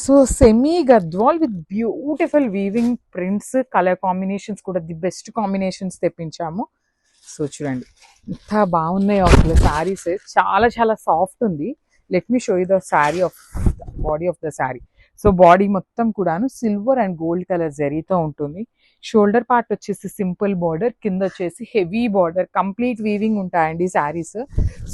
So semi Gadwal with beautiful weaving prints, colour combinations కూడా the best combinations తెప్పించాము. So చూడండి ఎంత బాగున్నాయో అసలు శారీస్, చాలా చాలా సాఫ్ట్ ఉంది. Let me show you the sari of body of the sari. So body మొత్తం కూడాను సిల్వర్ అండ్ గోల్డ్ కలర్ జరీతో ఉంటుంది. షోల్డర్ పార్ట్ వచ్చేసి సింపుల్ బార్డర్, కింద వచ్చేసి హెవీ బార్డర్, కంప్లీట్ వీవింగ్ ఉంటాయండి శారీస్.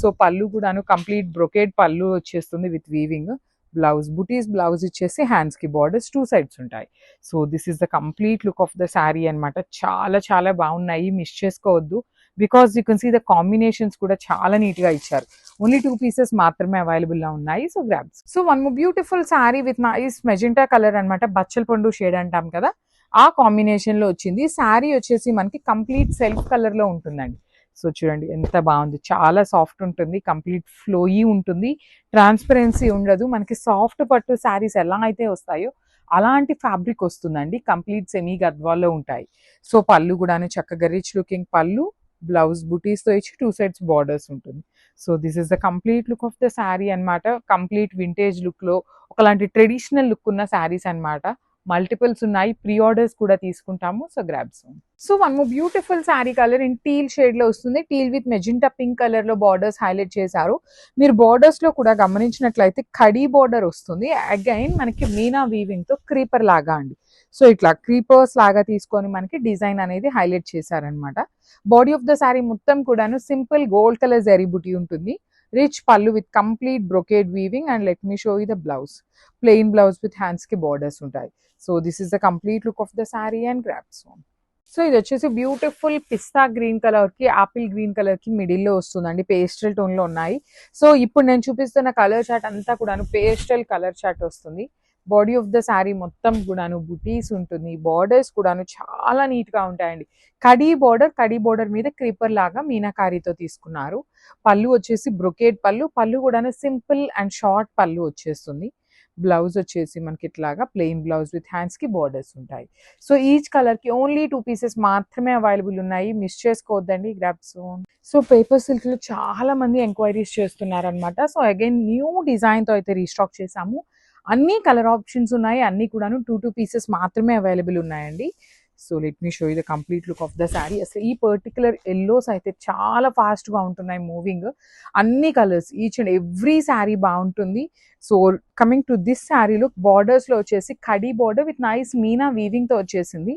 సో పళ్ళు కూడాను కంప్లీట్ బ్రొకేడ్ పళ్ళు వచ్చేస్తుంది with weaving. Blouse butis blouse ఇచ్చేసి హ్యాండ్స్ కి బార్డర్స్ 2 సైడ్స్ ఉంటాయి. So this is the complete look of the sari అనమాట. చాలా చాలా బాగున్నాయి, మిస్ చేసుకోవద్దు. Because you can see the combinations కూడా చాలా నీట్ గా ఇచ్చారు. ఓన్లీ 2 పీసెస్ మాత్రమే అవైలబుల్ గా ఉన్నాయి. So grabs. So one more beautiful sari with nice magenta colour అనమాట. బచ్చల పండు షేడ్ అంటాం కదా, ఆ కాంబినేషన్ లో వచ్చింది. శారీ వచ్చేసి మనకి కంప్లీట్ సెల్ఫ్ కలర్ లో ఉంటుందండి. సో చూడండి ఎంత బాగుంది, చాలా సాఫ్ట్ ఉంటుంది, కంప్లీట్ ఫ్లోయీ ఉంటుంది, ట్రాన్స్పరెన్సీ ఉండదు. మనకి సాఫ్ట్ పట్టు శారీస్ ఎలా అయితే వస్తాయో అలాంటి ఫ్యాబ్రిక్ వస్తుందండి. కంప్లీట్ సెమీ గద్వాల్లో ఉంటాయి. సో పళ్ళు కూడాను చక్కగా రిచ్ లుకింగ్ పళ్ళు, బ్లౌజ్ బుటీస్ తో ఇచ్చి 2 సైడ్స్ బార్డర్స్ ఉంటుంది. So this is the complete look of the sari అనమాట. కంప్లీట్ వింటేజ్ లుక్ లో ఒకలాంటి ట్రెడిషనల్ లుక్ ఉన్న శారీస్ అనమాట. మల్టిపుల్స్ ఉన్నాయి, ప్రీ ఆర్డర్స్ కూడా తీసుకుంటాము. So grabs. So one more beautiful sari colour in teal shade లో వస్తుంది. Teal with magenta pink colour లో బార్డర్స్ హైలైట్ చేశారు. మీరు బార్డర్స్ లో కూడా గమనించినట్లయితే కడీ బార్డర్ వస్తుంది. అగైన్ మనకి మీనా వీవింగ్ తో క్రీపర్ లాగా అండి. సో ఇట్లా క్రీపర్స్ లాగా తీసుకొని మనకి డిజైన్ అనేది హైలైట్ చేశారనమాట. బాడీ ఆఫ్ ద శారీ మొత్తం కూడాను సింపుల్ గోల్డ్ కలర్ జరీ బుటీ ఉంటుంది. రిచ్ పళ్ళు with complete brocade weaving. And let me show you the blouse. Plain blouse with hands కి బార్డర్స్ ఉంటాయి. So this is the complete look of the sari and grabs. So ఇది వచ్చేసి beautiful పిస్తా green colour కి apple green colour కి middle లో వస్తుందండి. Pastel tone లో ఉన్నాయి. సో ఇప్పుడు నేను చూపిస్తున్న కలర్ చార్ట్ అంతా కూడాను పేస్టల్ కలర్ చార్ట్ వస్తుంది. బాడీ ఆఫ్ ద శారీ మొత్తం కూడాను బుటీస్ ఉంటుంది. బార్డర్స్ కూడాను చాలా నీట్ గా ఉంటాయండి. కడీ బార్డర్ మీద క్రీపర్ లాగా మీనాకారీతో తీసుకున్నారు. పళ్ళు వచ్చేసి బ్రొకేడ్ పళ్ళు, పళ్ళు కూడాను సింపుల్ అండ్ షార్ట్ పళ్ళు వచ్చేస్తుంది. బ్లౌజ్ వచ్చేసి మనకి ఇట్లాగా ప్లెయిన్ బ్లౌజ్ విత్ హ్యాండ్స్ కి బార్డర్స్ ఉంటాయి. సో ఈచ్ కలర్ కి ఓన్లీ 2 పీసెస్ మాత్రమే అవైలబుల్ ఉన్నాయి, మిస్ చేసుకోవద్దండి. గ్రాబ్స్. సో పేపర్ సిల్క్ లో చాలా మంది ఎంక్వైరీస్ చేస్తున్నారనమాట. సో అగైన్ న్యూ డిజైన్ తో అయితే రీస్టాక్ చేసాము. అన్ని కలర్ ఆప్షన్స్ ఉన్నాయి, అన్ని కూడాను 2 పీసెస్ మాత్రమే అవైలబుల్ ఉన్నాయండి. So let me show you the complete look of the sari. అసలు ఈ పర్టికులర్ ఎల్లోస్ అయితే చాలా ఫాస్ట్ గా ఉంటున్నాయి మూవింగ్. అన్ని colours each and every sari బాగుంటుంది. So coming to this sari look, borders లో వచ్చేసి కడీ బార్డర్ విత్ నైస్ మీనా వీవింగ్ తో వచ్చేసింది.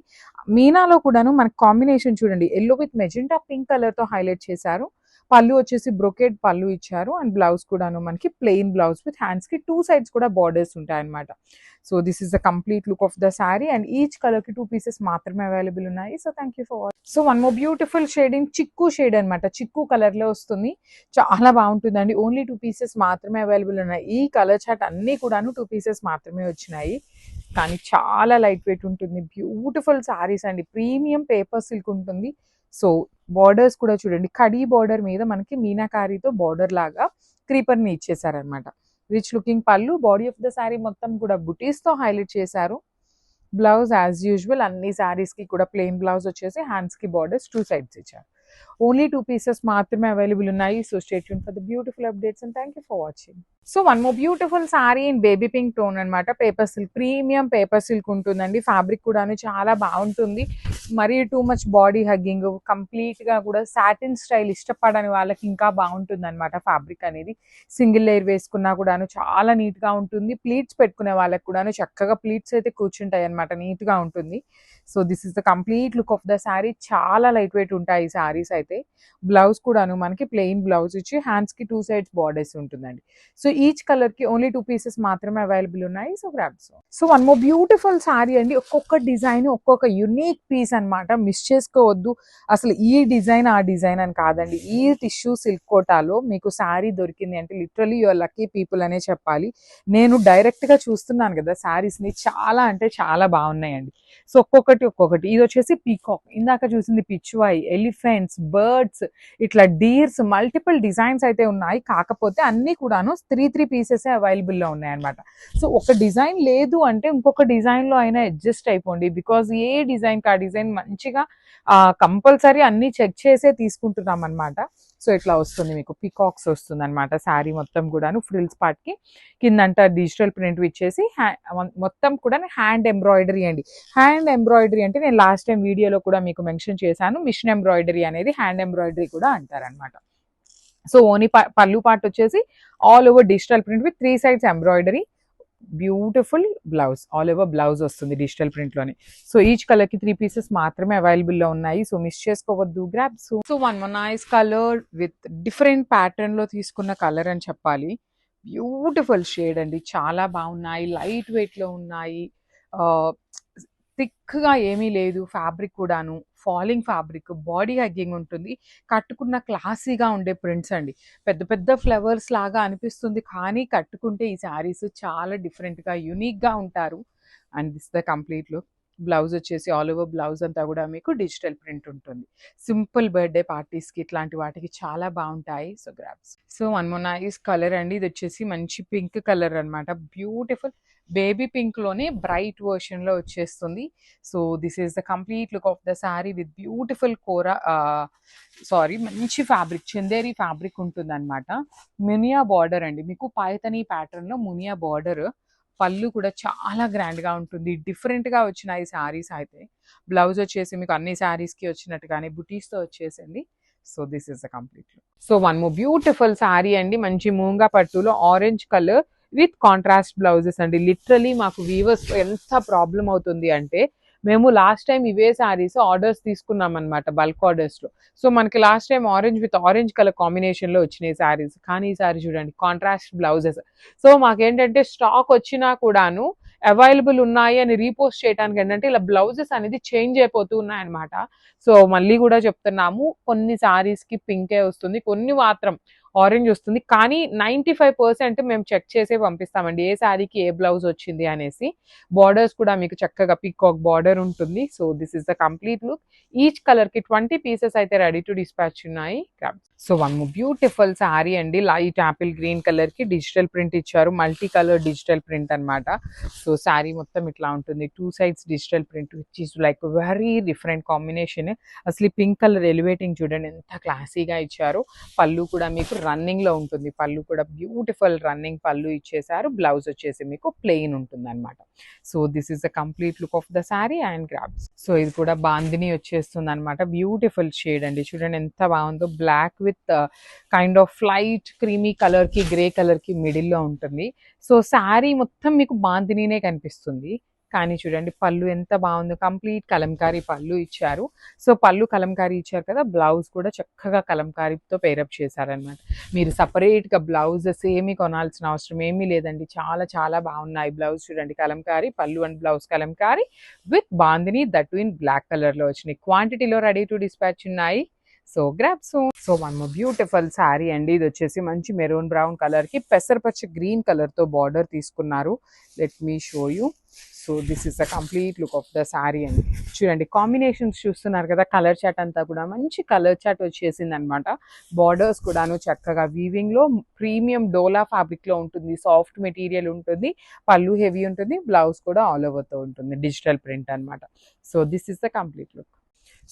మీనాలో కూడాను మనకి కాంబినేషన్ చూడండి, yellow with magenta pink colour తో హైలైట్ చేశారు. పళ్ళు వచ్చేసి బ్రొకేడ్ పళ్ళు ఇచ్చారు. అండ్ బ్లౌజ్ కూడాను మనకి ప్లెయిన్ బ్లౌజ్ విత్ హ్యాండ్స్ కి 2 సైడ్స్ కూడా బార్డర్స్ ఉంటాయి అనమాట. So this is the complete look of the sari. And each colour కి 2 పీసెస్ మాత్రమే అవైలబుల్ ఉన్నాయి. So thank you for watching. So one more beautiful shade in చిక్కు షేడ్ అనమాట. చిక్కు కలర్ లో వస్తుంది, చాలా బాగుంటుందండి. ఓన్లీ 2 పీసెస్ మాత్రమే అవైలబుల్ ఉన్నాయి. ఈ కలర్ చార్ట్ అన్ని కూడాను 2 పీసెస్ మాత్రమే వచ్చినాయి, కానీ చాలా లైట్ వెయిట్ ఉంటుంది. బ్యూటిఫుల్ శారీస్ అండి, ప్రీమియం పేపర్ సిల్క్ ఉంటుంది. సో బార్డర్స్ కూడా చూడండి, కడీ బార్డర్ మీద మనకి మీనాకారీతో బార్డర్ లాగా క్రీపర్ ని ఇచ్చేసారనమాట. రిచ్ లుకింగ్ పళ్ళు, బాడీ ఆఫ్ ద శారీ మొత్తం కూడా బుటీస్ తో హైలైట్ చేశారు. బ్లౌజ్ యాజ్ యూజువల్ అన్ని శారీస్ కి కూడా ప్లెయిన్ బ్లౌజ్ వచ్చేసి హ్యాండ్స్ కి బార్డర్స్ 2 సైడ్స్ ఇచ్చారు. ఓన్లీ 2 పీసెస్ మాత్రమే అవైలబుల్ ఉన్నాయి. So stay tune for the beautiful updates and thank you for watching. So one more beautiful sari in baby pink tone అనమాట. Paper silk, premium paper silk ఉంటుందండి. Fabric కూడాను చాలా బాగుంటుంది. మరీ too much body hugging, complete గా కూడా satin style ఇష్టపడని వాళ్ళకి ఇంకా బాగుంటుంది అనమాట. ఫ్యాబ్రిక్ అనేది సింగిల్ లేయర్ వేసుకున్నా కూడాను చాలా నీట్ గా ఉంటుంది. ప్లీట్స్ పెట్టుకునే వాళ్ళకి కూడాను చక్కగా ప్లీట్స్ అయితే కూర్చుంటాయి అనమాట, నీట్ గా ఉంటుంది. So this is the complete look of the sari. చాలా లైట్ వెయిట్ ఉంటాయి ఈ శారీస్ అయితే. బ్లౌజ్ కూడాను మనకి ప్లెయిన్ బ్లౌజ్ ఇచ్చి హ్యాండ్స్ కి 2 సైడ్స్ బార్డర్స్ ఉంటుందండి. సో ఈచ్ కలర్ కి ఓన్లీ 2 పీసెస్ మాత్రమే అవైలబుల్ ఉన్నాయి. So grabs. So one more beautiful sari అండి. ఒక్కొక్క డిజైన్ ఒక్కొక్క యునిక్ పీస్ అనమాట, మిస్ చేసుకోవద్దు. అసలు ఈ డిజైన్ ఆ డిజైన్ అని కాదండి, ఈ టిష్యూ సిల్క్ కోటాలో మీకు శారీ దొరికింది అంటే లిటరలీ యువర్ లక్కీ పీపుల్ అనే చెప్పాలి. నేను డైరెక్ట్ గా చూస్తున్నాను కదా శారీస్ ని, చాలా అంటే చాలా బాగున్నాయండి. సో ఒక్కొక్కటి. ఇది వచ్చేసి పీకాక్, ఇందాక చూసింది పిచ్చువాయి, ఎలిఫెంట్స్, బర్డ్స్, ఇట్లా డీర్స్, మల్టిపుల్ డిజైన్స్ అయితే ఉన్నాయి. కాకపోతే అన్ని కూడాను 3 పీసెస్ అవైలబుల్ లో ఉన్నాయి అనమాట. సో ఒక డిజైన్ లేదు అంటే ఇంకొక డిజైన్ లో అయినా అడ్జస్ట్ అయిపోండి. బికాజ్ ఏ డిజైన్ కా డిజైన్ మంచిగా కంపల్సరీ అన్ని చెక్ చేసే తీసుకుంటున్నాం అనమాట. సో ఇట్లా వస్తుంది మీకు పికాక్స్ వస్తుంది అనమాట శారీ మొత్తం కూడాను ఫ్రిల్స్ పార్ట్కి కిందంట డిజిటల్ ప్రింట్ ఇచ్చేసి మొత్తం కూడా హ్యాండ్ ఎంబ్రాయిడరీ అండి. హ్యాండ్ ఎంబ్రాయిడరీ అంటే నేను లాస్ట్ టైం వీడియోలో కూడా మీకు మెన్షన్ చేశాను, మిషన్ ఎంబ్రాయిడరీ అనేది హ్యాండ్ ఎంబ్రాయిడరీ కూడా అంటారనమాట. సో ఓన్లీ పళ్ళు పార్ట్ వచ్చేసి all over digital print with 3 sides embroidery, beautiful blouse, all over blouse వస్తుంది డిజిటల్ ప్రింట్ లోనే. సో ఈచ్ కలర్ కి 3 pieces మాత్రమే అవైలబుల్ లో ఉన్నాయి. సో మిస్ చేసుకోవద్దు, grab. So one nice colour with different pattern లో తీసుకున్న కలర్ అని చెప్పాలి. బ్యూటిఫుల్ షేడ్ అండి, చాలా బాగున్నాయి, లైట్ వెయిట్ లో ఉన్నాయి, థిక్ గా ఏమీ లేదు, ఫ్యాబ్రిక్ కూడాను ఫాలింగ్ ఫ్యాబ్రిక్, బాడీ హగ్గింగ్ ఉంటుంది, కట్టుకున్న క్లాసీగా ఉండే ప్రింట్స్ అండి. పెద్ద పెద్ద ఫ్లవర్స్ లాగా అనిపిస్తుంది, కానీ కట్టుకుంటే ఈ శారీస్ చాలా డిఫరెంట్గా యూనిక్గా ఉంటారు. And this the complete look. Blouse వచ్చేసి ఆల్ ఓవర్ బ్లౌజ్ అంతా కూడా మీకు డిజిటల్ ప్రింట్ ఉంటుంది. సింపుల్ బర్త్డే పార్టీస్కి ఇట్లాంటి వాటికి చాలా బాగుంటాయి. So grabs. So one more nice colour అండి, ఇది వచ్చేసి మంచి పింక్ కలర్ అనమాట. బ్యూటిఫుల్ బేబీ పింక్ లోనే బ్రైట్ వర్షన్ లో వచ్చేస్తుంది. So this is the complete look of the sari with beautiful కోరా మంచి ఫ్యాబ్రిక్, చందేరి ఫ్యాబ్రిక్ ఉంటుంది అనమాట. మునియా బార్డర్ అండి, మీకు పైతనీ ప్యాటర్న్ లో మునియా బార్డర్. పళ్ళు కూడా చాలా గ్రాండ్ గా ఉంటుంది, డిఫరెంట్ గా వచ్చినాయి శారీస్ అయితే. బ్లౌజ్ వచ్చేసి మీకు అన్ని శారీస్ కి వచ్చినట్టుగానే బుటీస్ తో వచ్చేసింది. So this is the complete look. So one more beautiful sari అండి, మంచి మూంగా పట్టులో orange colour with contrast blouses అండి. లిటరలీ మాకు వీవర్స్ ఎంత ప్రాబ్లం అవుతుంది అంటే, మేము లాస్ట్ టైం ఇవే శారీస్ ఆర్డర్స్ తీసుకున్నాం అనమాట, బల్క్ ఆర్డర్స్ లో. సో మనకి last time orange with orange colour combination లో వచ్చినాయి శారీస్, కానీ ఈ శారీ చూడండి కాంట్రాస్ట్ బ్లౌజెస్. సో మాకేంటంటే స్టాక్ వచ్చినా కూడాను అవైలబుల్ ఉన్నాయి అని రీపోస్ట్ చేయడానికి ఏంటంటే ఇలా బ్లౌజెస్ అనేది చేంజ్ అయిపోతూ ఉన్నాయన్నమాట. సో మళ్ళీ కూడా చెప్తున్నాము, కొన్ని శారీస్ కి పింకే వస్తుంది, కొన్ని మాత్రం ఆరెంజ్ వస్తుంది, కానీ 95% మేము చెక్ చేసే పంపిస్తామండి ఏ శారీకి ఏ బ్లౌజ్ వచ్చింది అనేసి. బార్డర్స్ కూడా మీకు చక్కగా పీకాక్ బార్డర్ ఉంటుంది. So this is the complete look. Each colour కి 20 pieces అయితే రెడీ టు డిస్పాచ్ ఉన్నాయి. సో వన్ బ్యూటిఫుల్ శారీ అండి, లైట్ యాపిల్ గ్రీన్ కలర్ కి డిజిటల్ ప్రింట్ ఇచ్చారు, మల్టీ కలర్ డిజిటల్ ప్రింట్ అనమాట. సో శారీ మొత్తం ఇట్లా ఉంటుంది, 2 sides digital print which is like very different combination. అసలు పింక్ కలర్ ఎలివేటింగ్ చూడండి ఎంత క్లాసీగా ఇచ్చారు. పళ్ళు కూడా మీకు రన్నింగ్ లో ఉంటుంది, పళ్ళు కూడా బ్యూటిఫుల్ రన్నింగ్ పళ్ళు ఇచ్చేసారు. బ్లౌజ్ వచ్చేసి మీకు ప్లెయిన్ ఉంటుంది అనమాట. So this is the complete look of the sari and grabs. So ఇది కూడా బాందిని వచ్చేస్తుంది అనమాట, బ్యూటిఫుల్ షేడ్ అండి, చూడండి ఎంత బాగుందో. Black with kind of light creamy colour కి గ్రే కలర్ కి మిడిల్ లో ఉంటుంది. సో శారీ మొత్తం మీకు బాందినీనే కనిపిస్తుంది, కానీ చూడండి పళ్ళు ఎంత బాగుందో, కంప్లీట్ కలంకారీ పళ్ళు ఇచ్చారు. సో పళ్ళు కలంకారీ ఇచ్చారు కదా, బ్లౌజ్ కూడా చక్కగా కలంకారీతో పేరప్ చేశారనమాట. మీరు సపరేట్ గా బ్లౌజెస్ ఏమీ కొనాల్సిన అవసరం ఏమీ లేదండి, చాలా చాలా బాగున్నాయి. బ్లౌజ్ చూడండి Kalamkari, pallu and blouse Kalamkari with bandhani, that in black colour లో వచ్చినాయి. క్వాంటిటీలో రెడీ టు డిస్పాచ్ ఉన్నాయి. So grab soon. So one more beautiful sari అండి, ఇది వచ్చేసి మంచి మెరూన్ బ్రౌన్ కలర్ కి పెసరపచ్చ గ్రీన్ కలర్ తో బార్డర్ తీసుకున్నారు. Let me show you. So this is the complete look of the sari అండి. చూడండి కాంబినేషన్స్ చూస్తున్నారు కదా, కలర్ చాట్ అంతా కూడా మంచి కలర్ చాట్ వచ్చేసింది అనమాట. బార్డర్స్ కూడాను చక్కగా వీవింగ్ లో ప్రీమియం డోలా ఫ్యాబ్రిక్ లో ఉంటుంది, సాఫ్ట్ మెటీరియల్ ఉంటుంది, పళ్ళు హెవీ ఉంటుంది, బ్లౌజ్ కూడా ఆల్ ఓవర్ తో ఉంటుంది, డిజిటల్ ప్రింట్ అనమాట. So this is the complete look.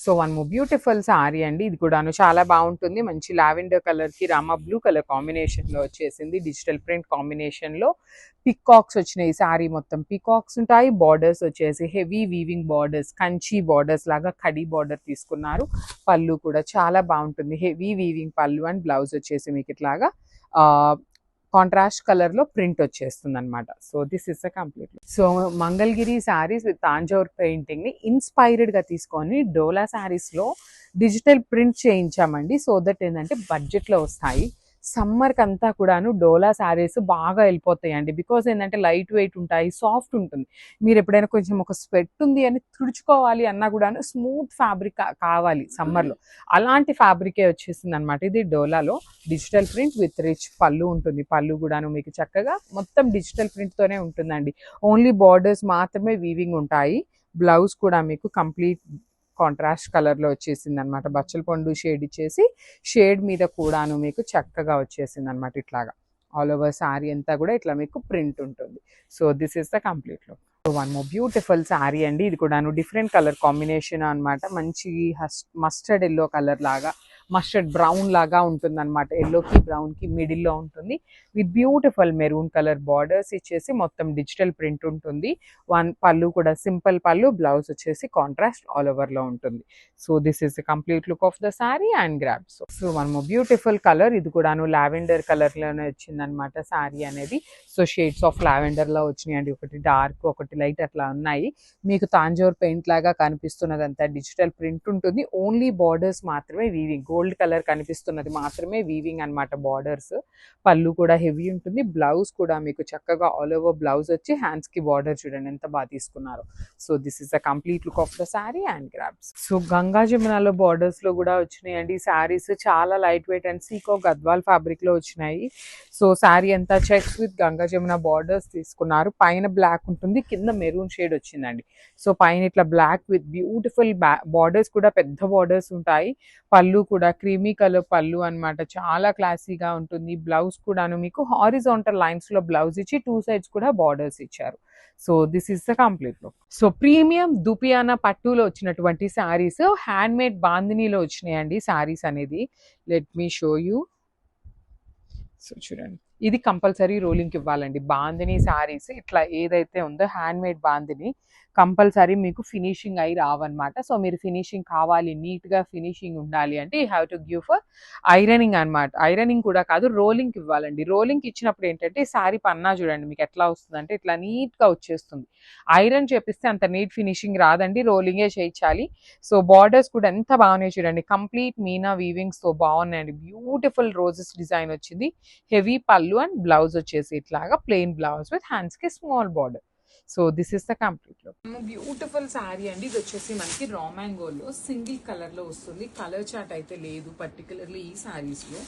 So one more beautiful sari అండి, ఇది కూడాను చాలా బాగుంటుంది, మంచి లావెండర్ కలర్ కి రామా బ్లూ కలర్ కాంబినేషన్ లో వచ్చేసింది, డిజిటల్ ప్రింట్ కాంబినేషన్ లో. పికాక్స్ వచ్చినాయి, శారీ మొత్తం పికాక్స్ ఉంటాయి. బార్డర్స్ వచ్చేసి heavy weaving borders, Kanchi borders లాగా కడి బార్డర్ తీసుకున్నారు. పళ్ళు కూడా చాలా బాగుంటుంది, హెవీ వీవింగ్ పళ్ళు అండ్ బ్లౌజ్ వచ్చేసి మీకు ఇట్లాగా కాంట్రాస్ట్ కలర్ లో ప్రింట్ వచ్చేస్తుంది అనమాట. So this is the complete. So Mangalagiri saris with Tanjore painting ని ఇన్స్పైర్డ్ గా తీసుకొని డోలా శారీస్ లో డిజిటల్ ప్రింట్ చేయించామండి. సో దట్ ఏంటంటే బడ్జెట్ లో వస్తాయి. సమ్మర్కి అంతా కూడాను డోలా శారీస్ బాగా వెళ్ళిపోతాయండి, బికాజ్ ఏంటంటే లైట్ వెయిట్ ఉంటాయి, సాఫ్ట్ ఉంటుంది. మీరు ఎప్పుడైనా కొంచెం ఒక స్వెట్ ఉంది అని తుడుచుకోవాలి అన్నా కూడాను స్మూత్ ఫ్యాబ్రిక్ కావాలి సమ్మర్లో, అలాంటి ఫ్యాబ్రికే వచ్చేసింది అనమాట. ఇది డోలాలో డిజిటల్ ప్రింట్ విత్ రిచ్ పళ్ళు ఉంటుంది. పళ్ళు కూడాను మీకు చక్కగా మొత్తం డిజిటల్ ప్రింట్తోనే ఉంటుందండి, ఓన్లీ బార్డర్స్ మాత్రమే వీవింగ్ ఉంటాయి. బ్లౌజ్ కూడా మీకు కంప్లీట్ కాంట్రాస్ట్ కలర్ లో వచ్చేసింది అనమాట, బచ్చల పండు షేడ్ ఇచ్చేసి షేడ్ మీద కూడాను మీకు చక్కగా వచ్చేసింది అనమాట. ఇట్లాగా ఆల్ ఓవర్ శారీ అంతా కూడా ఇట్లా మీకు ప్రింట్ ఉంటుంది. So this is the complete look. One more beautiful sari అండి, ఇది కూడాను డిఫరెంట్ కలర్ కాంబినేషన్ అనమాట, మంచి మస్టర్డ్ ఎల్లో కలర్ లాగా మస్టర్డ్ బ్రౌన్ లాగా ఉంటుంది అనమాట, ఎల్లోకి బ్రౌన్కి మిడిల్లో ఉంటుంది. With beautiful maroon colour borders ఇచ్చేసి మొత్తం డిజిటల్ ప్రింట్ ఉంటుంది. పళ్ళు కూడా సింపుల్ పళ్ళు, బ్లౌజ్ వచ్చేసి కాంట్రాస్ట్ ఆల్ ఓవర్లో ఉంటుంది. So this is the complete look of the sari and grab. So మనము బ్యూటిఫుల్ కలర్, ఇది కూడాను లావెండర్ కలర్లోనే వచ్చిందనమాట శారీ అనేది. సో షేడ్స్ ఆఫ్ లావెండర్లో వచ్చినాయండి, ఒకటి డార్క్ ఒకటి లైట్ అట్లా ఉన్నాయి. మీకు తాంజోర్ పెయింట్ లాగా కనిపిస్తున్నదంతా డిజిటల్ ప్రింట్ ఉంటుంది. ఓన్లీ బార్డర్స్ మాత్రమే వీవింగ్, గోల్డ్ కలర్ కనిపిస్తున్నది మాత్రమే వీవింగ్ అనమాట బార్డర్స్. పళ్ళు కూడా హెవీ ఉంటుంది. బ్లౌజ్ కూడా మీకు చక్కగా ఆల్ ఓవర్ బ్లౌజ్ వచ్చి హ్యాండ్స్కి బార్డర్ చూడండి ఎంత బాగా తీసుకున్నారు. So this is the complete look of the sari and grabs. So Ganga జమునాలో బార్డర్స్లో కూడా వచ్చినాయండి శారీస్. చాలా లైట్ వెయిట్ అండ్ సీకో గద్వాల్ ఫ్యాబ్రిక్లో వచ్చినాయి. సో శారీ అంతా checks with Ganga Jamuna borders తీసుకున్నారు. పైన బ్లాక్ ఉంటుంది, కింద మెరూన్ షేడ్ వచ్చిందండి. సో పైన ఇట్లా బ్లాక్ విత్ బ్యూటిఫుల్ బార్డర్స్ కూడా పెద్ద బార్డర్స్ ఉంటాయి. పళ్ళు కూడా క్రీమీ కలర్ పళ్ళు అనమాట, చాలా క్లాసీగా ఉంటుంది. బ్లౌజ్ కూడాను మీకు హారిజాంటల్ లైన్స్ లో బ్లౌజ్ ఇచ్చి 2 సైడ్స్ కూడా బార్డర్స్ ఇచ్చారు. So this is the complete look. So premium దుపియానా పట్టులో వచ్చినటువంటి శారీస్, హ్యాండ్ మేడ్ బాందినీలో వచ్చినాయండి శారీస్ అనేది. Let me show you. So చూడండి, ఇది కంపల్సరీ రోలింగ్కి ఇవ్వాలండి. బాందిని శారీస్ ఇట్లా ఏదైతే ఉందో హ్యాండ్ మేడ్ బాందిని కంపల్సరీ మీకు ఫినిషింగ్ అయి రావన్నమాట. సో మీరు ఫినిషింగ్ కావాలి, నీట్గా ఫినిషింగ్ ఉండాలి అంటే you have to give for ironing అనమాట. ఐరనింగ్ కూడా కాదు, రోలింగ్కి ఇవ్వాలండి. రోలింగ్కి ఇచ్చినప్పుడు ఏంటంటే శారీ పన్నా చూడండి మీకు ఎట్లా వస్తుందంటే ఇట్లా నీట్గా వచ్చేస్తుంది. ఐరన్ చేపిస్తే అంత నీట్ ఫినిషింగ్ రాదండి, రోలింగే చేయించాలి. సో బార్డర్స్ కూడా ఎంత బాగున్నాయి చూడండి, కంప్లీట్ మీనా వీవింగ్స్తో బాగున్నాయండి. బ్యూటిఫుల్ రోజెస్ డిజైన్ వచ్చింది. హెవీ పళ్ళు అండ్ బ్లౌజ్ వచ్చేసి ఇట్లాగా ప్లెయిన్ బ్లౌజ్ విత్ హ్యాండ్స్ కి small border. So this is the complete look. Beautiful sari అండి. ఇది వచ్చేసి మనకి రా మ్యాంగోలో సింగిల్ కలర్ లో వస్తుంది. కలర్ చార్ట్ అయితే లేదు పర్టికులర్లీ ఈ శారీస్ లో.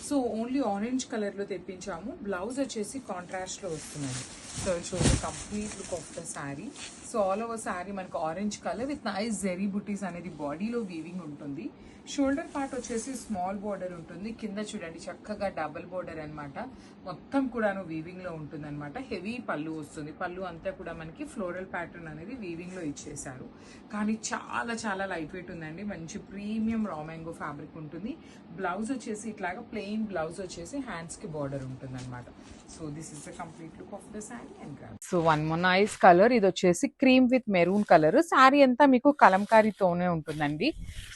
సో ఓన్లీ ఆరెంజ్ కలర్ లో తెప్పించాము. బ్లౌజ్ వచ్చేసి కాంట్రాస్ట్ లో వస్తుందండి. So show the complete look of the sari. So all over sari మనకు ఆరెంజ్ కలర్ విత్ నైస్ జెరీ బుటీస్ అనేది బాడీలో వీవింగ్ ఉంటుంది. షోల్డర్ పార్ట్ వచ్చేసి స్మాల్ బోర్డర్ ఉంటుంది. కింద చూడండి చక్కగా డబుల్ బోర్డర్ అనమాట. మొత్తం కూడాను వీవింగ్ లో ఉంటుంది అనమాట. హెవీ పళ్ళు వస్తుంది. పళ్ళు అంతా కూడా మనకి ఫ్లోరల్ ప్యాటర్న్ అనేది వీవింగ్ లో ఇచ్చేసారు. కానీ చాలా చాలా లైట్ వెయిట్ ఉందండి. మంచి ప్రీమియం రా మ్యాంగో ఫ్యాబ్రిక్ ఉంటుంది. బ్లౌజ్ వచ్చేసి ఇట్లాగా ప్లెయిన్ బ్లౌజ్ వచ్చేసి హ్యాండ్స్ కి బార్డర్ ఉంటుంది అనమాట. So this is the complete look of the sari and grab. So one more nice colour, ఇది వచ్చేసి cream with maroon colour. Sari అంతా మీకు కలంకారీతోనే ఉంటుందండి.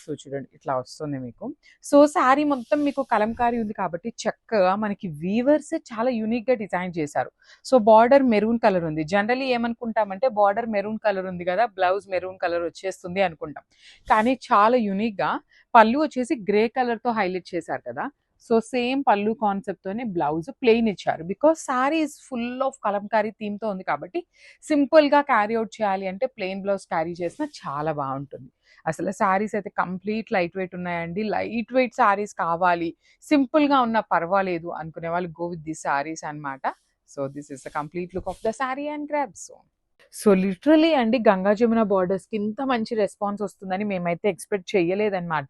సో చూడండి ఇట్లా వస్తుంది మీకు. సో శారీ మొత్తం మీకు కలంకారీ ఉంది కాబట్టి చక్కగా మనకి వీవర్స్ చాలా యూనిక్ గా డిజైన్ చేశారు. సో బార్డర్ మెరూన్ కలర్ ఉంది. జనరల్లీ ఏమనుకుంటామంటే బార్డర్ మెరూన్ కలర్ ఉంది కదా, బ్లౌజ్ మెరూన్ కలర్ వచ్చేస్తుంది అనుకుంటాం. కానీ చాలా యూనిక్ గా పళ్ళు వచ్చేసి గ్రే కలర్ తో హైలైట్ చేశారు కదా. సో సేమ్ పళ్ళు కాన్సెప్ట్ తోనే బ్లౌజ్ ప్లెయిన్ ఇచ్చారు. Because sari is full of Kalamkari theme తో ఉంది కాబట్టి సింపుల్ గా క్యారీ అవుట్ చేయాలి అంటే ప్లెయిన్ బ్లౌజ్ క్యారీ చేసినా చాలా బాగుంటుంది. అసలు శారీస్ అయితే కంప్లీట్ లైట్ వెయిట్ ఉన్నాయండి. లైట్ వెయిట్ శారీస్ కావాలి, సింపుల్ గా ఉన్నా పర్వాలేదు అనుకునే వాళ్ళు గో విత్ ది శారీస్ అనమాట. So this is the complete look of the sari and grab. So literally అండి గంగా జమున బార్డర్స్కి ఇంత మంచి రెస్పాన్స్ వస్తుందని మేమైతే ఎక్స్పెక్ట్ చేయలేదన్నమాట.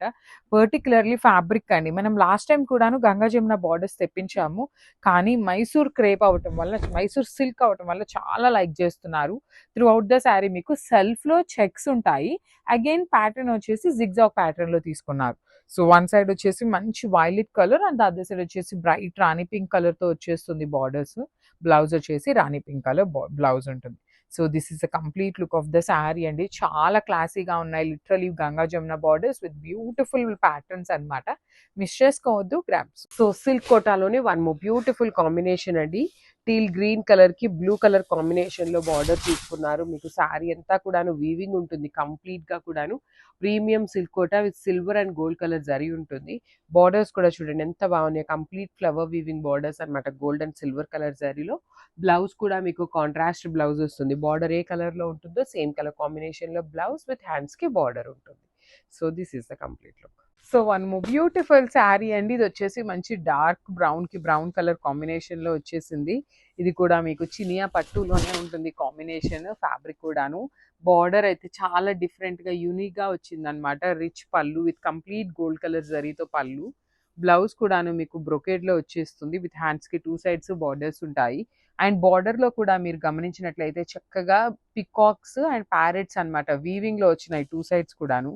పర్టికులర్లీ ఫ్యాబ్రిక్ అండి, మనం లాస్ట్ టైం కూడాను గంగా జమున బార్డర్స్ తెప్పించాము. కానీ మైసూర్ క్రేప్ అవటం వల్ల, మైసూర్ సిల్క్ అవటం వల్ల చాలా లైక్ చేస్తున్నారు. త్రూ అవుట్ ద శారీ మీకు సెల్ఫ్లో చెక్స్ ఉంటాయి. అగైన్ ప్యాటర్న్ వచ్చేసి జిగ్జాగ్ ప్యాటర్న్లో తీసుకున్నారు. సో వన్ సైడ్ వచ్చేసి మంచి violet colour and other side వచ్చేసి బ్రైట్ రాణి పింక్ కలర్తో వచ్చేస్తుంది బార్డర్స్. బ్లౌజ్ వచ్చేసి రాణి పింక్ కలర్ బ్లౌజ్ ఉంటుంది. So this is the complete look of the sari అండి. చాలా క్లాసీగా ఉన్నాయి. Literally Ganga Jamuna borders with beautiful patterns అనమాట. మిస్ చేసుకోవద్దు, గ్రాబ్స్. సో సిల్క్ కోటాలోనే వన్ మోర్ బ్యూటిఫుల్ కాంబినేషన్ అండి. టీల్ గ్రీన్ కలర్ కి బ్లూ కలర్ కాంబినేషన్ లో బార్డర్ తీసుకున్నారు. మీకు శారీ అంతా కూడాను వీవింగ్ ఉంటుంది కంప్లీట్ గా కూడాను. Premium silk Kota with silver and gold colour జరీ ఉంటుంది. బార్డర్స్ కూడా చూడండి ఎంత బాగున్నాయి, కంప్లీట్ ఫ్లవర్ వీవింగ్ బార్డర్స్ అనమాట, గోల్డ్ అండ్ సిల్వర్ కలర్ జరీలో. బ్లౌజ్ కూడా మీకు కాంట్రాస్ట్ బ్లౌజ్ వస్తుంది. బార్డర్ ఏ కలర్ లో ఉంటుందో సేమ్ కలర్ కాంబినేషన్ లో బ్లౌజ్ విత్ హ్యాండ్స్ కి బార్డర్ ఉంటుంది. So this is the complete look. So one more beautiful sari అండి. ఇది వచ్చేసి మంచి డార్క్ బ్రౌన్ కి బ్రౌన్ కలర్ కాంబినేషన్ లో వచ్చేసింది. ఇది కూడా మీకు చినియా పట్టులోనే ఉంటుంది కాంబినేషన్. ఫ్యాబ్రిక్ కూడాను బార్డర్ అయితే చాలా డిఫరెంట్ గా యూనిక్ గా వచ్చింది అనమాట. రిచ్ పళ్ళు విత్ కంప్లీట్ గోల్డ్ కలర్ జరీతో పళ్ళు. బ్లౌజ్ కూడాను మీకు బ్రొకేడ్ లో వచ్చేస్తుంది విత్ హ్యాండ్స్ కి 2 సైడ్స్ బార్డర్స్ ఉంటాయి. అండ్ బార్డర్లో కూడా మీరు గమనించినట్లయితే చక్కగా పికాక్స్ అండ్ ప్యారెట్స్ అనమాట వీవింగ్లో వచ్చినాయి 2 సైడ్స్ కూడాను.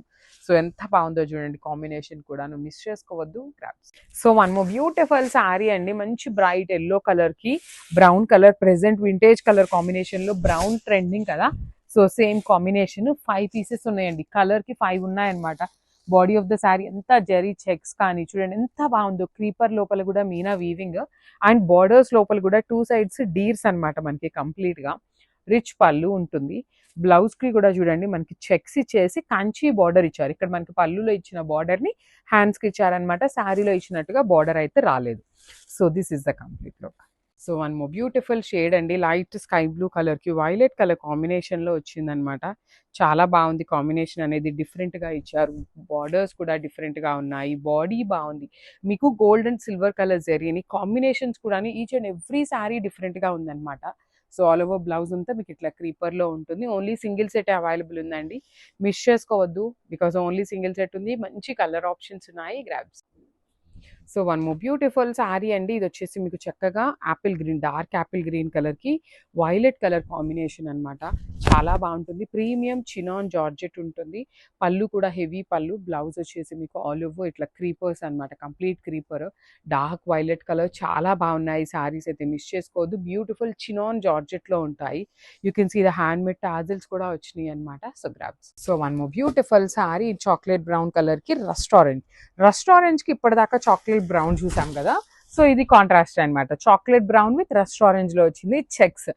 సో ఎంత బాగుందో చూడండి కాంబినేషన్ కూడాను, మిస్ చేసుకోవద్దు. Grabs. So one more beautiful sari అండి, మంచి బ్రైట్ ఎల్లో కలర్కి brown colour, present vintage colour కాంబినేషన్లో బ్రౌన్ ట్రెండింగ్ కదా. సో సేమ్ కాంబినేషన్ 5 పీసెస్ ఉన్నాయండి, కలర్కి 5 ఉన్నాయన్నమాట. బాడీ ఆఫ్ ద శారీ ఎంత జరీ చెక్స్ కానీ చూడండి ఎంత బాగుందో, క్రీపర్ లోపల కూడా మీనా వీవింగ్ అండ్ బార్డర్స్ లోపల కూడా 2 సైడ్స్ డీర్స్ అనమాట మనకి కంప్లీట్గా. రిచ్ పళ్ళు ఉంటుంది. బ్లౌజ్కి కూడా చూడండి మనకి చెక్స్ ఇచ్చేసి కంచి బార్డర్ ఇచ్చారు. ఇక్కడ మనకి పళ్ళులో ఇచ్చిన బార్డర్ని హ్యాండ్స్కి ఇచ్చారనమాట, శారీలో ఇచ్చినట్టుగా బార్డర్ అయితే రాలేదు. So this is the complete look. So one more beautiful shade అండి, లైట్ స్కై బ్లూ కలర్కి వైలెట్ కలర్ కాంబినేషన్లో వచ్చిందనమాట. చాలా బాగుంది కాంబినేషన్ అనేది, డిఫరెంట్గా ఇచ్చారు. బార్డర్స్ కూడా డిఫరెంట్గా ఉన్నాయి, బాడీ బాగుంది. మీకు గోల్డ్ అండ్ సిల్వర్ కలర్ జరీని కాంబినేషన్స్ కూడా ఈచ్ అండ్ ఎవ్రీ శారీ డిఫరెంట్గా ఉందన్నమాట. సో ఆల్ ఓవర్ బ్లౌజ్ అంతా మీకు ఇట్లా క్రీపర్లో ఉంటుంది. ఓన్లీ సింగిల్ సెట్ అవైలబుల్ ఉందండి, మిస్ చేసుకోవద్దు బికాజ్ ఓన్లీ సింగిల్ సెట్ ఉంది. మంచి కలర్ ఆప్షన్స్ ఉన్నాయి, grabs. So one more beautiful sari అండి, ఇది వచ్చేసి మీకు చక్కగా Apple green, dark Apple green కలర్కి వైలెట్ కలర్ కాంబినేషన్ అనమాట. చాలా బాగుంటుంది, ప్రీమియం చినాన్ జార్జెట్ ఉంటుంది. పళ్ళు కూడా హెవీ పళ్ళు. బ్లౌజ్ వచ్చేసి మీకు ఆల్ ఓవర్ ఇట్లా క్రీపర్స్ అనమాట, complete creeper, dark violet colour. చాలా బాగున్నాయి శారీస్ అయితే, మిస్ చేసుకోవద్దు. బ్యూటిఫుల్ చినాన్ జార్జెట్లో ఉంటాయి. You can see the hand made tassels కూడా వచ్చినాయి అనమాట. So grabs. So one more beautiful sari, chocolate brown కలర్కి రస్ట్ ఆరెంజ్కి ఇప్పటిదాకా చాక్లెట్ బ్రౌన్ చూసాం కదా. సో ఇది కాంట్రాస్ట్ అనమాట, chocolate brown with rust orange లో వచ్చింది checks.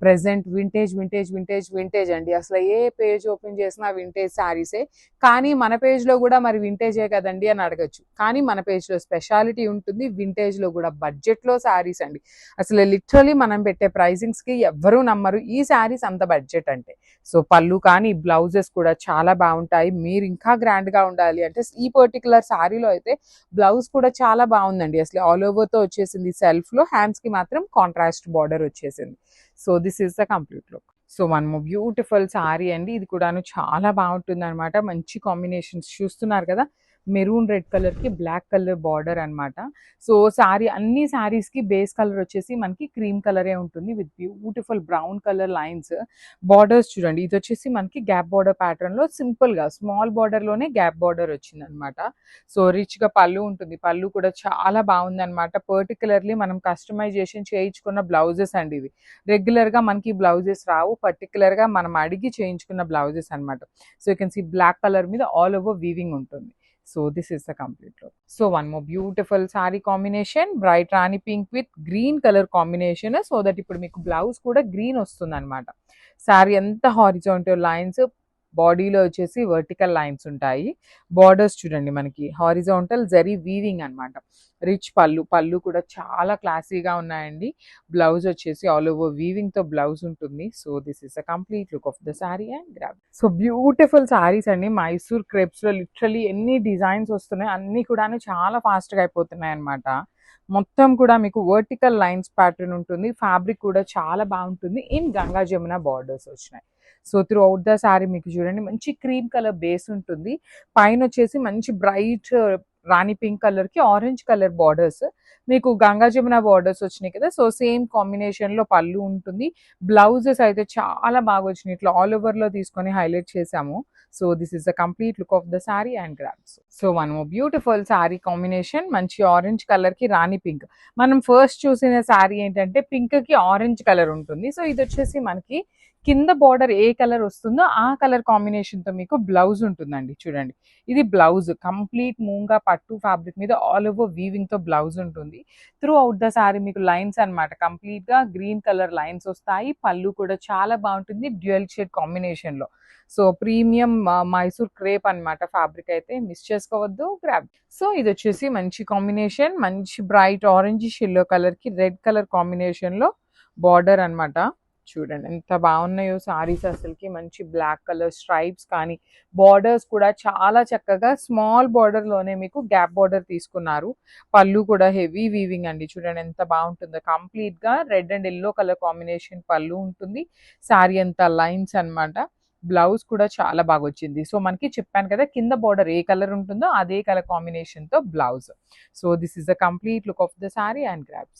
Present vintage vintage vintage vintage అండి, అసలు ఏ పేజ్ ఓపెన్ చేసినా వింటేజ్ శారీసే. కానీ మన పేజ్లో కూడా మరి వింటేజే కదండి అని అడగచ్చు, కానీ మన పేజ్లో స్పెషాలిటీ ఉంటుంది, వింటేజ్లో కూడా బడ్జెట్లో శారీస్ అండి. అసలు లిటరలీ మనం పెట్టే ప్రైజింగ్స్కి ఎవ్వరూ నమ్మరు ఈ శారీస్ అంత బడ్జెట్ అంటే. సో పళ్ళు కానీ బ్లౌజెస్ కూడా చాలా బాగుంటాయి. మీరు ఇంకా గ్రాండ్గా ఉండాలి అంటే ఈ పర్టికులర్ శారీలో అయితే బ్లౌజ్ కూడా చాలా బాగుందండి, అసలు ఆల్ ఓవర్తో వచ్చేసింది. సెల్ఫ్లో హ్యాండ్స్కి మాత్రం కాంట్రాస్ట్ బార్డర్ వచ్చేసింది. So this is the complete look. So one more beautiful sari అండి, ఇది కూడాను చాలా బాగుంటుంది అనమాట. మంచి కాంబినేషన్స్ చూస్తున్నారు కదా, మెరూన్ రెడ్ కలర్కి బ్లాక్ కలర్ బార్డర్ అనమాట. సో శారీ అన్ని శారీస్కి బేస్ కలర్ వచ్చేసి మనకి క్రీమ్ కలరే ఉంటుంది with beautiful brown colour lines. Borders చూడండి, ఇది వచ్చేసి మనకి గ్యాప్ బార్డర్ ప్యాటర్న్లో సింపుల్గా స్మాల్ బార్డర్లోనే గ్యాప్ బార్డర్ వచ్చింది అనమాట. సో రిచ్గా పళ్ళు ఉంటుంది, పళ్ళు కూడా చాలా బాగుంది అనమాట. పర్టికులర్లీ మనం కస్టమైజేషన్ చేయించుకున్న బ్లౌజెస్ అండి ఇవి. రెగ్యులర్గా మనకి బ్లౌజెస్ రావు, పర్టికులర్గా మనం అడిగి చేయించుకున్న బ్లౌజెస్ అనమాట. So you can see black colour మీద ఆల్ ఓవర్ వీవింగ్ ఉంటుంది. So this is the complete look. So one more beautiful saree combination, bright rani pink with green color combination, so that ఇప్పుడు మీకు blouse కూడా green వస్తుంది అనమాట. శారీ అంతా horizontal lines, బాడీలో వచ్చేసి వర్టికల్ లైన్స్ ఉంటాయి. బార్డర్స్ చూడండి మనకి హారిజాంటల్ జరీ వీవింగ్ అనమాట. రిచ్ పళ్ళు, పళ్ళు కూడా చాలా క్లాసీగా ఉన్నాయండి. బ్లౌజ్ వచ్చేసి ఆల్ ఓవర్ వీవింగ్ తో బ్లౌజ్ ఉంటుంది. So this is the complete look of the sari and grab. So beautiful saris అండి, మైసూర్ క్రేప్స్ లో లిటరలీ ఎన్ని డిజైన్స్ వస్తున్నాయి, అన్ని కూడా చాలా ఫాస్ట్ గా అయిపోతున్నాయి అనమాట. మొత్తం కూడా మీకు వర్టికల్ లైన్స్ ప్యాటర్న్ ఉంటుంది, ఫ్యాబ్రిక్ కూడా చాలా బాగుంటుంది. ఇన్ గంగా జమున బార్డర్స్ వచ్చినాయి. So through out the sari మీకు చూడండి మంచి క్రీమ్ కలర్ బేస్ ఉంటుంది, పైన వచ్చేసి మంచి బ్రైట్ రాణి పింక్ కలర్ కి ఆరెంజ్ కలర్ బార్డర్స్, మీకు గంగా జమున బార్డర్స్ వచ్చినాయి కదా. సో సేమ్ కాంబినేషన్ లో పళ్ళు ఉంటుంది. బ్లౌజెస్ అయితే చాలా బాగా వచ్చినాయి, ఇట్లా ఆల్ ఓవర్ లో తీసుకొని హైలైట్ చేసాము. So this is the complete look of the sari and grabs. So one more beautiful sari combination, మంచి ఆరెంజ్ కలర్ కి రాణి పింక్. మనం ఫస్ట్ చూసిన శారీ ఏంటంటే పింక్ కి ఆరెంజ్ కలర్ ఉంటుంది. సో ఇది వచ్చేసి మనకి కింద బార్డర్ ఏ కలర్ వస్తుందో ఆ కలర్ కాంబినేషన్ తో మీకు బ్లౌజ్ ఉంటుందండి. చూడండి ఇది బ్లౌజ్, కంప్లీట్ మూంగా పట్టు ఫ్యాబ్రిక్ మీద ఆల్ ఓవర్ వీవింగ్ తో బ్లౌజ్ ఉంటుంది. త్రూ అవుట్ ద శారీ మీకు లైన్స్ అనమాట, కంప్లీట్ గా గ్రీన్ కలర్ లైన్స్ వస్తాయి. పళ్ళు కూడా చాలా బాగుంటుంది డ్యూయల్ షేడ్ కాంబినేషన్ లో. సో ప్రీమియం మైసూర్ క్రేప్ అనమాట ఫ్యాబ్రిక్, అయితే మిస్ చేసుకోవద్దు, గ్రాబ్. సో ఇది వచ్చేసి మంచి కాంబినేషన్, మంచి బ్రైట్ ఆరెంజ్ ఎల్లో కలర్ కి రెడ్ కలర్ కాంబినేషన్ లో బార్డర్ అనమాట. చూడండి ఎంత బాగున్నాయో సారీస్, అసలుకి మంచి బ్లాక్ కలర్ స్ట్రైప్స్ కానీ బార్డర్స్ కూడా చాలా చక్కగా స్మాల్ బార్డర్ లోనే మీకు గ్యాప్ బార్డర్ తీసుకున్నారు. పళ్ళు కూడా హెవీ వీవింగ్ అండి, చూడండి ఎంత బాగుంటుందో. కంప్లీట్ గా red and yellow colour combination పళ్ళు ఉంటుంది. శారీ అంతా లైన్స్ అన్నమాట. బ్లౌజ్ కూడా చాలా బాగా వచ్చింది. సో మనకి చెప్పాను కదా కింద బార్డర్ ఏ కలర్ ఉంటుందో అదే కలర్ కాంబినేషన్ తో blouse. So this is the complete look of the sari and grabs.